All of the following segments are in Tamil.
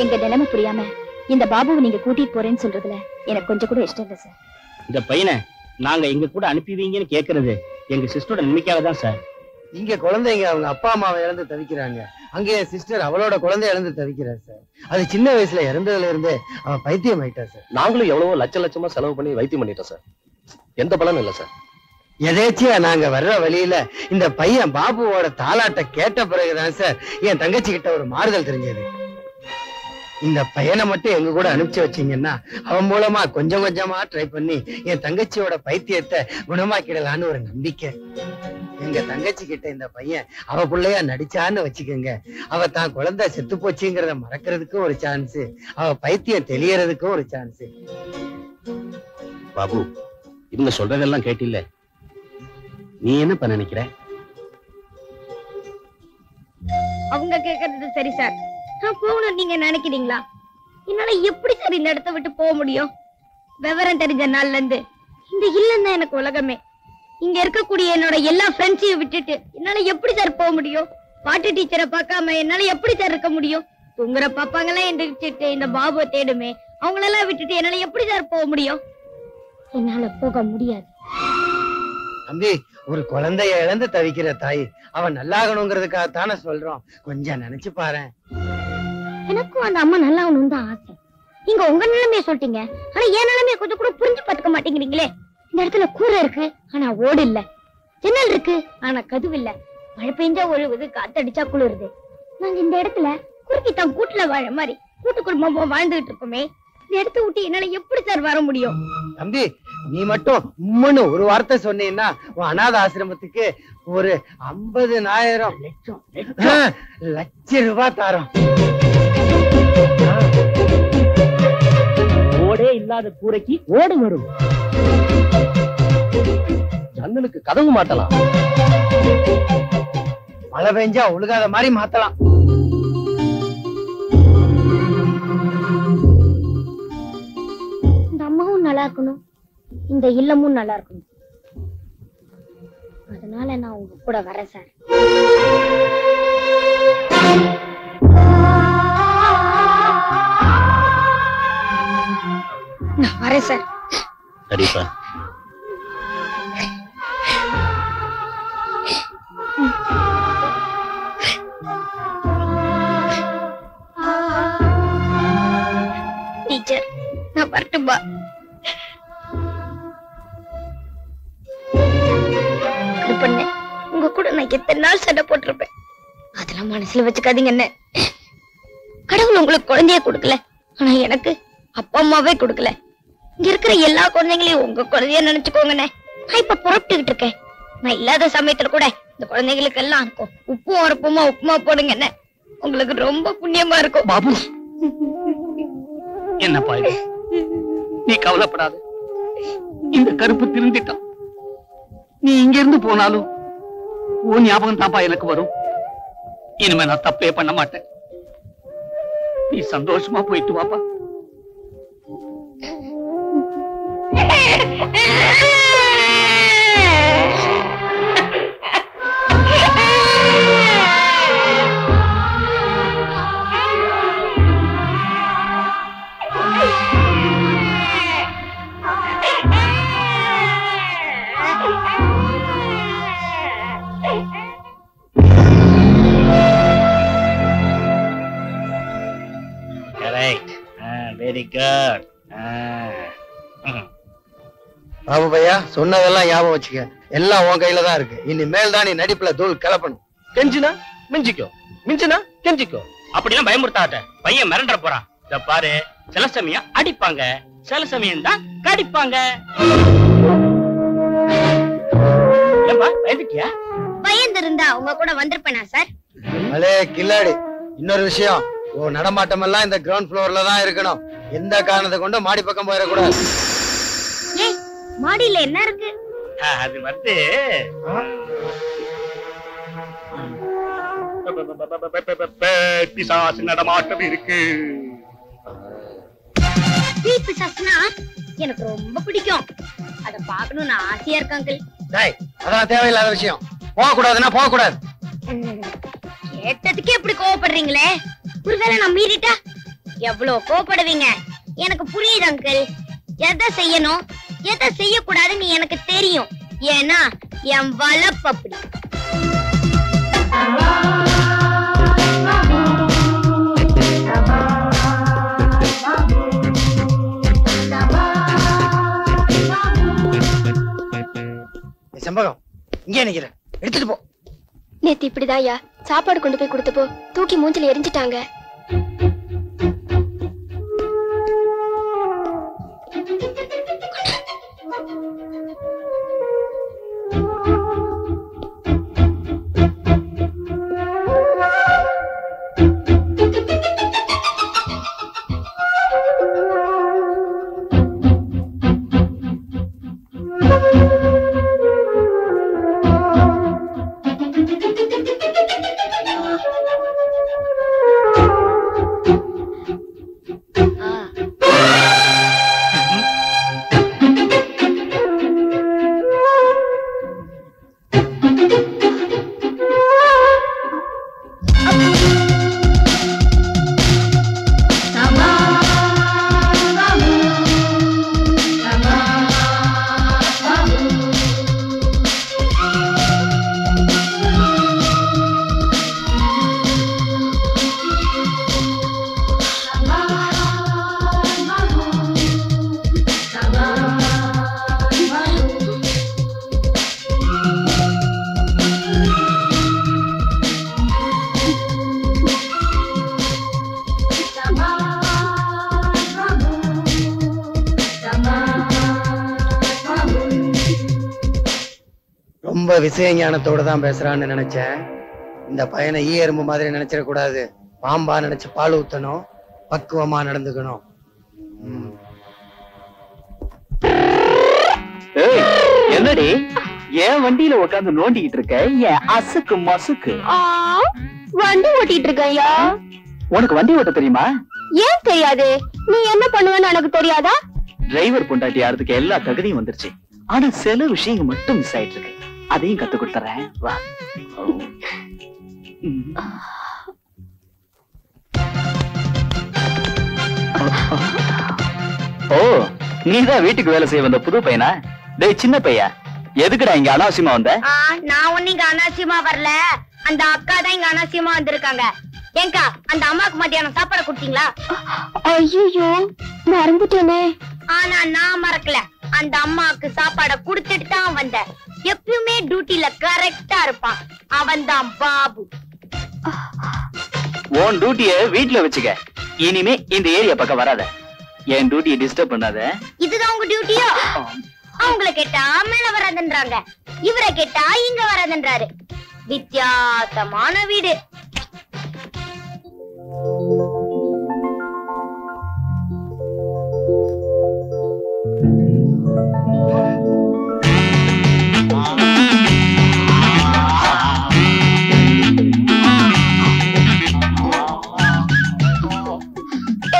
எங்க நிலைமை புரியாம இந்த பாபுவை நீங்க கூட்டிட்டு போறேன்னு சொல்றதுல எனக்கு கொஞ்சம் கூட இஷ்டம் இல்லை சார். இந்த பையனை நாங்க எங்க கூட அனுப்பிவீங்கன்னு கேக்குறது எங்க சிஸ்டரோட நம்பிக்கையால தான் சார். இங்க குழந்தைங்க அவங்க அப்பா அம்மாவை இழந்து தவிக்கிறாங்க. அங்கே என் சிஸ்டர் அவளோட குழந்தை இழந்து தவிக்கிறார் சார். அது சின்ன வயசுல இறந்ததுல இருந்தே அவன் பைத்தியம் ஆயிட்டா சார். நாங்களும் எவ்வளவோ லட்சமா செலவு பண்ணி வைத்தியம் பண்ணிட்டோம் சார். எந்த பலனும் இல்லை சார். எதேச்சியா நாங்க வர்ற வழியில இந்த பையன் பாபுவோட தாலாட்ட கேட்ட பிறகுதான் சார் என் தங்கச்சி கிட்ட ஒரு மாறுதல் தெரிஞ்சது. இந்த பையனை மட்டும் எங்க கூட அனுப்பிச்சு வச்சீங்கன்னா அவன் மூலமா கொஞ்சம் கொஞ்சமா ட்ரை பண்ணி என் தங்கச்சியோட பைத்தியத்தை குணமாக்கிடலான்னு ஒரு நம்பிக்கை. எங்க தங்கச்சி கிட்ட இந்த பையன் அவ பிள்ளையா நடிச்சான்னு வச்சுக்கோங்க, அவ தான் குழந்தை செத்து போச்சுங்கிறத மறக்கிறதுக்கும் ஒரு சான்ஸ், அவ பைத்தியம் தெளியறதுக்கும் ஒரு சான்ஸ். பாபு, இவங்க சொல்றதெல்லாம் கேட்டில்ல, நீ என்னப்பா நினைக்கிற? அவங்க கேக்குறது சரி சார். நான் போகணும் நீங்க நினைக்கிறீங்களா? என்னால எப்படி சார் இந்த இடத்த விட்டு போக முடியும்? விவரம் தெரிஞ்ச நாள்ல இருந்து இந்த இல்லம் தான் எனக்கு உலகமே. இங்க இருக்கக்கூடிய என்னோட எல்லா ஃப்ரெண்ட்ஸையும் விட்டுட்டு என்னால எப்படி சார் போக முடியும்? பாட்டு டீச்சரை பார்க்காம என்னால எப்படி சார் இருக்க முடியும்? தூங்குற பாப்பாங்கெல்லாம் எந்திரிச்சிட்டு இந்த பாபுவை தேடுமே, அவங்களெல்லாம் விட்டுட்டு என்னால எப்படி சார் போக முடியும்? என்னால போக முடியாது. தம்பி, ஒரு குழந்தைய இழந்து தவிக்கிற தாய் அவன் நல்லாகணுங்கிறதுக்காகத்தானே சொல்றோம். கொஞ்சம் நினைச்சு பாரு. எனக்கும் அந்த அம்மா நல்லாகணும் தான் ஆசை. நீங்க உங்க நிலைமைய சொல்லிட்டீங்க, ஆனா என் நிலைமைய கொஞ்சம் கூட புரிஞ்சு பாத்துக்க மாட்டேங்கிறீங்களே. இந்த இடத்துல கூரை இருக்கு ஆனா ஓடு இல்ல, ஜன்னல் இருக்கு ஆனா கதவு இல்ல, மழை பெஞ்சா ஒழுகுது, காத்தடிச்சா குளிருது. நாங்க இந்த இடத்துல குறுக்கி தான் கூட்டுல வாழ மாதிரி கூட்டு குடும்பமா வாழ்ந்துகிட்டு இருக்கோமே. இந்த இடத்த விட்டு என்னால எப்படி சார் வர முடியும்? தம்பி, நீ மட்டும் உம்முன்னு ஒரு வார்த்தை சொன்னீங்கன்னா உன் அநாத ஆசிரமத்துக்கு ஒரு 50,000 லட்சம் ரூபாய் தாரோம். ஓடே இல்லாத கூரைக்கு ஓடு வரும். ஜன்னலுக்கு கதவு மாட்டலாம். மழை பெஞ்சா ஒழுகாத மாதிரி மாத்தலாம். இந்த அம்மாவும் நல்லா இருக்கணும், இந்த இல்லமும் நல்லா இருக்கணும். அதனால நான் உங்க கூட வரேன் சார். நான் வரேன் சார். சரிப்பா. டீச்சர், நான் வரட்டும்பா. உங்க கூட நான் எத்தனை நாள் சண்டை போட்டிருப்பேன், அதெல்லாம் மனசுல வச்சுக்காதீங்க. என்ன கடவுள் உங்களுக்கு குழந்தைய கொடுக்கல, ஆனா எனக்கு அப்பா அம்மாவே கொடுக்கல. இங்க இருக்கிற எல்லா குழந்தைங்களையும் உங்க குழந்தைய நினைச்சுக்கோங்கண்ணே. நான் இப்ப புறப்பட்டுக்கிட்டு இருக்கேன். நான் இல்லாத சமயத்துல கூட இந்த குழந்தைங்களுக்கு எல்லாம் இருக்கும் உப்பும் உரப்புமா உப்புமா போடுங்க. என்ன உங்களுக்கு ரொம்ப புண்ணியமா இருக்கும். பாபு, என்னப்பா இது? நீ கவலைப்படாத, இந்த கருப்பு திருந்திட்டான். நீ இங்க இருந்து போனாலும் உன் ஞாபகம் தான்ப்பா எனக்கு வரும். இனிமே நான் தப்பே பண்ண மாட்டேன். நீ சந்தோஷமா போயிட்டு வாப்பா. Very good. பாபு பையா, சொன்னதெல்லாம் ஞாபகம் வச்சுக்க. எல்லாம் உன் கையில தான் இருக்கு. இனிமேல் தான் நீ நடிப்புல தூள் கிளப்பணும். கெஞ்சினா மிஞ்சிக்கோ, மிஞ்சினா கெஞ்சிக்கோ. அப்படிலாம் பயமுறுத்தாத. பையன் மிரண்ட போறான். இத பாரு, சில சமயம் அடிப்பாங்க, சில சமயம் தான் கடிப்பாங்க. ஏம்பா பயந்துட்டியா? பயந்திருந்தா உங்க கூட வந்திருப்பேனா சார்? அலே கில்லாடி, இன்னொரு விஷயம், உன் நடமாட்டம் எல்லாம் இந்த கிரவுண்ட் ஃப்ளோர்ல தான் இருக்கணும். எந்த காரணத்தை கொண்டு மாடி பக்கம் போயிடக்கூடாது. மாடியில என்ன இருக்கு? அது வந்து பிசாசு நடமாட்டம் இருக்கு. பிசாசுனா எனக்கு ரொம்ப பிடிக்கும். அத பாக்கணும்னு ஆசையா இருக்கு அங்கிள். டேய், அதெல்லாம் தேவையில்லாத விஷயம். போக கூடாதுன்னா போக கூடாது. கேட்டதுக்கே எப்படி கோவப்படுறீங்களே? ஒருவேளை நான் மீறிட்டா? எவ்வளவு கோபப்படுவீங்க எனக்கு புரியுது அங்கிள். எதை செய்யணும் எதை செய்யக்கூடாதுன்னு எனக்கு தெரியும். ஏன்னா என் வளர்ப்பு அப்படி. செம்பகம் இங்கே நிக்கிறேன், எடுத்துட்டு போ. நேத்து இப்படிதான்யா சாப்பாடு கொண்டு போய் கொடுத்தப்போ தூக்கி மூஞ்சில எரிஞ்சிட்டாங்க. ரொம்ப விஷய ஞானத்தோட தான் பேசுறான்னு நினைச்சேன். இந்த பையனை ஈ எறும்பு மாதிரி நினைச்சிட கூடாது. பாம்பா நினைச்சு பால் ஊத்தணும், பக்குவமா நடந்துக்கணும். என்னடி ஏன் வண்டியில உட்காந்து நோண்டிக்கிட்டு இருக்க? ஏன் அசுக்கு மசுக்கு வண்டி ஓட்டிட்டு இருக்கையா? உனக்கு வண்டி ஓட்ட தெரியுமா? ஏன் தெரியாது? நீ என்ன பண்ணுவேன்னு எனக்கு தெரியாதா? டிரைவர் பொண்டாட்டி ஆறதுக்கு எல்லா தகுதியும் வந்துருச்சு. ஆனா சில விஷயங்கள் மட்டும் மிஸ் ஆயிட்டு இருக்கு. அதையும் கத்து கொடுத்துறேன் வா. ஓ, நீதான் வீட்டுக்கு வேலை செய்ய வந்த புது பையனா? டேய் சின்ன பையா, எதுக்குடா இங்க அனாவசியமா வந்த? நான் ஒண்ணு இங்க அனாவசியமா வரல. அந்த அக்கா தான் இங்க அனாவசியமா வந்திருக்காங்க. ஏங்கா அந்த அம்மாக்கு மத்தியானம் சாப்பாடு கொடுத்தீங்களா? ஐயோ மறந்துட்டேனே. ஆனா நான் மறக்கல. அந்த அம்மாவுக்கு சாப்பாட குடுத்துட்டு தான் வந்தேன். எப்பயுமே டியூட்டில கரெக்டா இருப்பான். அவன் தான் பாபு. உன் டியூட்டிய வீட்டுல வச்சுக்க. இனிமே இந்த ஏரியா பக்கம் வராத. என் டியூட்டியை டிஸ்டர்ப் பண்ணாத. இதுதான் உங்க டியூட்டியோ? அவங்கள கேட்டா மேல வராதுன்றாங்க, இவரை கேட்டா இங்க வராதுன்றாரு. வித்தியாசமான வீடு.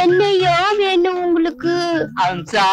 என்னையா வேணும் உங்களுக்கு? அம்சா,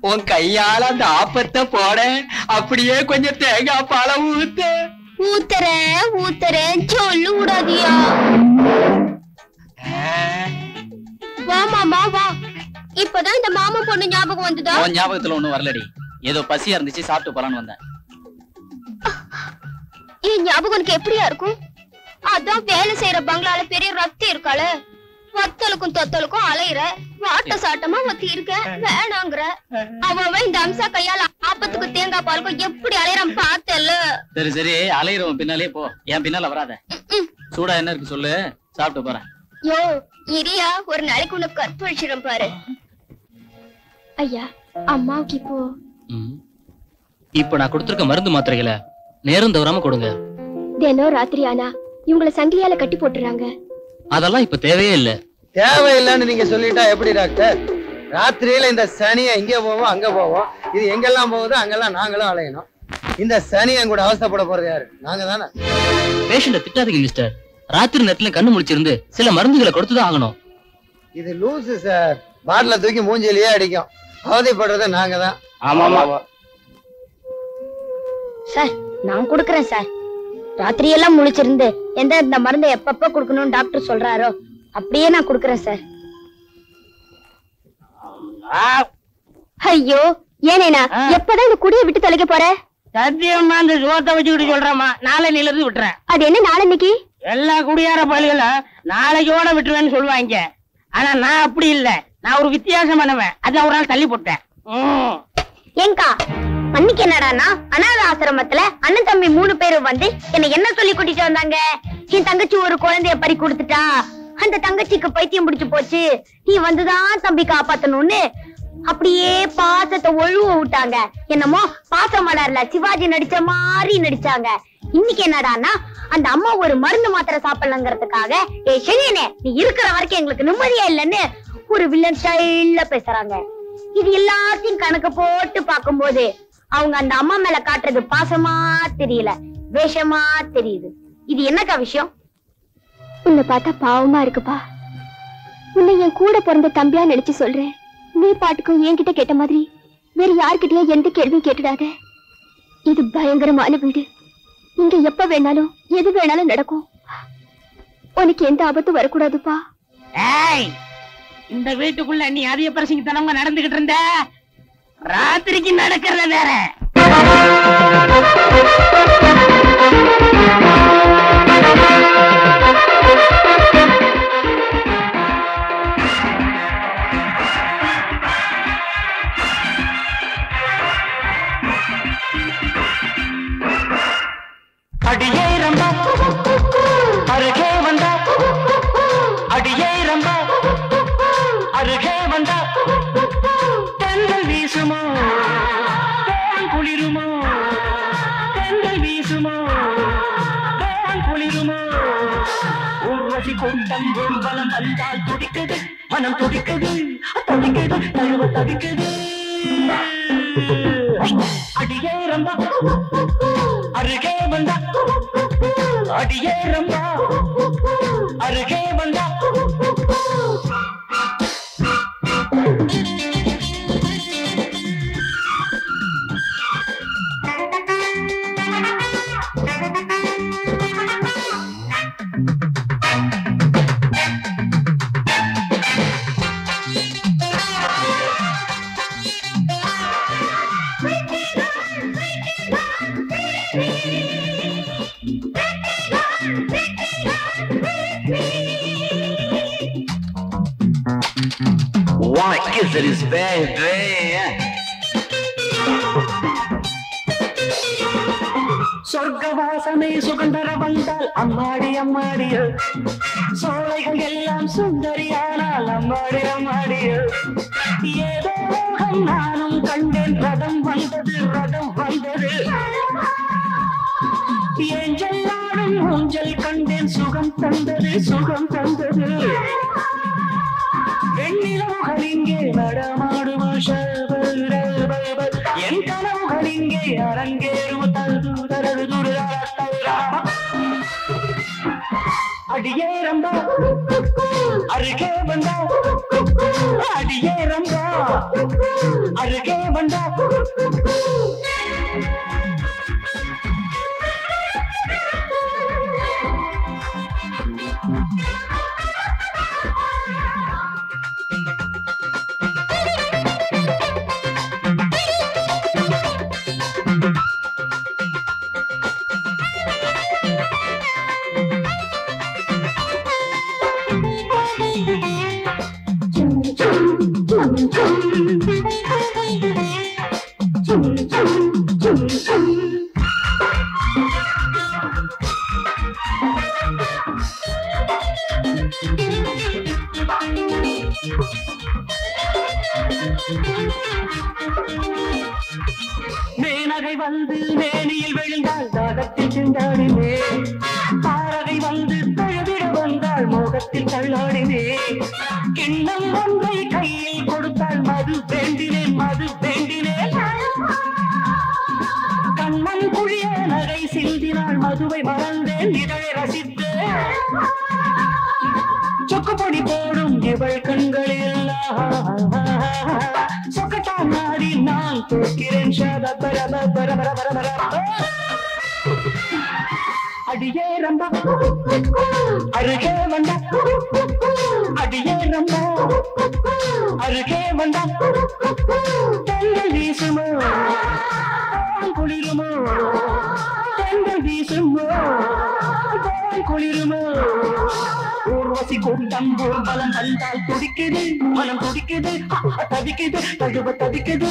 உன் கையால அந்த ஆப்பத்தை போட, அப்படியே கொஞ்சம் தேங்காய் பாலை ஊத்து. ஊத்துறேன் சொல்லு விடாதியா. வா மாமா வா. இப்பதான் இந்த மாமா பொண்ணு ஞாபகம் வந்துதா? உன் ஞாபகத்துல ஒண்ணும் வரலடி. ஏதோ பசியா இருந்துச்சு, சாப்பிட்டு போலான்னு வந்தேன். என் ஞாபகம் உனக்கு எப்படியா இருக்கும்? அதான் வேலை செய்யற பங்களால பெரிய ரத்தி இருக்காள, வத்தலுக்கும் தொத்தலுக்கும் அலையிற, வாட்ட சாட்டமா ஒத்தி இருக்க, வேணாங்கிற. அவன் இந்த அம்சா கையால ஆப்பத்துக்கு தேங்காய் பாலுக்கும் எப்படி அலையறான் பார்த்தல. சரி சரி, அலையிறவன் பின்னாலே போ, என் பின்னால வராத. சூடா என்ன இருக்கு சொல்லு, சாப்பிட்டு போறேன். யோ இரியா, ஒரு நாளைக்கு உனக்கு கற்பழிச்சிடும் பாரு. ஐயா அம்மாவுக்கு இப்போ நான் கொடுத்திருக்க மருந்து மாத்திரைகளை நேரம் தவறாம கொடுங்க. தினம் ராத்திரி ஆனா இவங்களை சங்கிலியால கட்டி போட்டுறாங்க. அதெல்லாம் இப்ப தேவையே இல்ல. தேவையில்லைன்னு நீங்க சொல்லிட்டா எப்படி டாக்டர்? ராத்திரியில இந்த சனியை இங்க போவோம் அங்க போவோம், இது எங்கெல்லாம் போகுதோ அங்கெல்லாம் நாங்களும் அலையணும். இந்த சனியை கூட அவஸ்தைப்பட போறது யாரு? நாங்க தானே. பேஷண்ட திட்டாதீங்க மிஸ்டர். ராத்திரி நேரத்துல கண்ணு முழிச்சிருந்து சில மருந்துகளை கொடுத்துதான் ஆகணும். இது லூசு சார். பாட்டில தூக்கி மூஞ்சிலேயே அடிக்கும். அவதிப்படுறது நாங்க தான். ஆமா ஆமா சார், நான் கொடுக்கறேன் சார். ராத்திரி எல்லாம் முழிச்சிருந்து எந்த இந்த மருந்தை எப்பப்ப கொடுக்கணும்னு டாக்டர் சொல்றாரோ அப்படியே நான் குடுக்கறேன் சார். ஐயோ ஏனேனா எப்பதான் இந்த குடியை விட்டு தொலைக்க போற? சத்தியமா அந்த சோத்தை வச்சுக்கிட்டு சொல்றேம்மா, நாளையில இருந்து விட்டுறேன். அது என்ன நாளைக்கு? எல்லா குடியார பயல்களும் நாளைக்கோட விட்டுருவேன்னு சொல்லுவாங்க. ஆனா நான் அப்படி இல்ல, நான் ஒரு வித்தியாசம் பண்ணுவேன். அதான் ஒரு நாள் தள்ளி போட்டேன். ஏங்கா அன்னைக்கு என்னடானா அனாதை ஆசிரமத்துல அண்ணன் தம்பி 3 பேரும் வந்து என்ன சொல்லி கூட்டிட்டு வந்தாங்க? என் தங்கச்சி ஒரு குழந்தைய பறி கொடுத்துட்டா, அந்த தங்கச்சிக்கு பைத்தியம் பிடிச்சு போச்சு, நீ வந்துதான் தம்பி காப்பாத்தணும்னு அப்படியே பாசத்தை ஒழுவ விட்டாங்க. என்னமோ பாசமலர்ல சிவாஜி நடிச்ச மாதிரி நடிச்சாங்க. இன்னைக்கு என்னடானா அந்த அம்மா ஒரு மருந்து மாத்திரை சாப்பிடலங்கிறதுக்காக செழியனே நீ இருக்கிற வரைக்கும் எங்களுக்கு நிம்மதியா இல்லன்னு ஒரு வில்லன் ஸ்டைல்ல பேசுறாங்க. இது எல்லாத்தையும் கணக்கு போட்டு பாக்கும்போது அவங்க அந்த அம்மா மேல காட்டுறது பாசமா தெரியல, வேஷமா தெரியுது. இது என்னக்கா விஷயம்? உன்னை பார்த்தா பாவமா இருக்குப்பா. உன்னை என் கூட பிறந்த தம்பியா நினைச்சு சொல்றேன். நீ பாட்டுக்கும் என்கிட்ட கேட்ட மாதிரி வேற யார்கிட்டயோ எந்த கேள்வியும் கேட்டுடாத. இது பயங்கரமான வீடு. இங்க எப்ப வேணாலும் எது வேணாலும் நடக்கும். உனக்கு எந்த ஆபத்தும் வரக்கூடாதுப்பா. இந்த வீட்டுக்குள்ள நீ அதிக பிரசங்கத்தனமா நடந்துகிட்டு இருந்த, ராத்திரிக்கு நடக்கிறத வேற. அடியே ரம்பா அருகே வந்தா, அடியே ரம்பா அருகே வந்தா, தென்றல் வீசுமோ குளிருமோ, தென்றல் வீசுமோ குளிருமோ, ஊர்வசி கூட்டம் ஊர்வலம் வந்தால் துடிக்குது மனம், துடிக்குது துடிக்குது தழுவ தவிக்குது. அடியே ரம்பா அருகே வந்தா, அடியே ரம்பா அருகே வந்தா. Wanna kiss it is baby. சொர்க்க வாசனை சுகந்தர வந்தால் அம்மாடி அம்மாடியோ, சோலைகள் எல்லாம் சுந்தரியானால் அம்மாடி அம்மாடியோ, ஏதோ நானும் கண்டேன் ரதம் வந்தது ரதம் வந்தது, ஏஞ்சல் நாடும் ஊஞ்சல் கண்டேன் சுகம் தந்தது சுகம் தந்தது, வெண்ணிலவுகள் இங்கே நடமாடும் என் கனவுகள் இங்கே அரங்கேறும். அடியே ரம்பா அருகே வந்தா, அடியே ரம்பா அருகே வந்தா. மேனகை வந்து மேனியில் விழுந்தால் தாகத்தில் திண்டாடினே, தாரகை வந்து தழுவிட வந்தால் மோகத்தில் தள்ளாடினே, கிண்ணம் ஒன்றை கையில் கொடுத்தால் மது வேண்டினேன் மது வேண்டினேன், கண்ணன் குழிய நகை சிந்தினால் மதுவை மறந்தேன் இதழை ரசித்தேன், சொக்குப்பொடி போடும் இவள் கண்களில் சொக்கட்டான் நாடி நான் தோற்கிறேன். அடியே ரம்பா அருகே வந்தா, அருகே வந்தா தென்றல் வீசுமோ குளிருமோ தென்றல் வீசுமோ குளிருமோ ஊர்வசி கூட்டம் ஊர்வலம் வந்தால் துடிக்குது மனம் துடிக்குது தவிக்குது தழுவ தவிக்குது